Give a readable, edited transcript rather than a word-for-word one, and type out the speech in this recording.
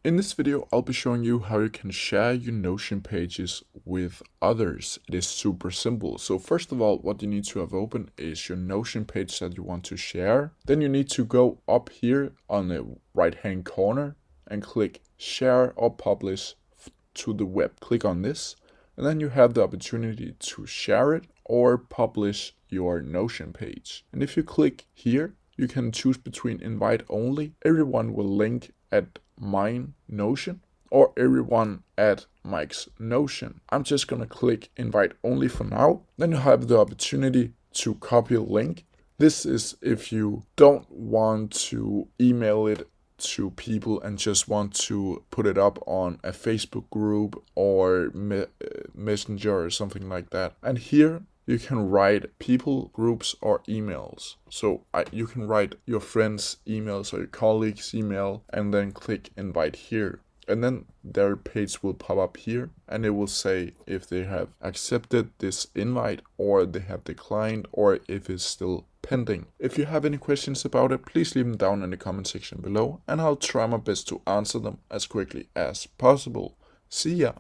In this video, I'll be showing you how you can share your Notion pages with others. It is super simple. So first of all, what you need to have open is your Notion page that you want to share. Then you need to go up here on the right-hand corner and click Share or Publish to the web. Click on this, and then you have the opportunity to share it or publish your Notion page. And if you click here, you can choose between invite only. Everyone will link at mine Notion or everyone at Mike's Notion. I'm just gonna click invite only for now. Then you have the opportunity to copy a link. This is if you don't want to email it to people and just want to put it up on a Facebook group or Messenger or something like that. And here you can write people, groups, or emails. So you can write your friends' emails or your colleagues' email and then click invite here. And then their page will pop up here and it will say if they have accepted this invite or they have declined or if it's still pending. If you have any questions about it, please leave them down in the comment section below and I'll try my best to answer them as quickly as possible. See ya!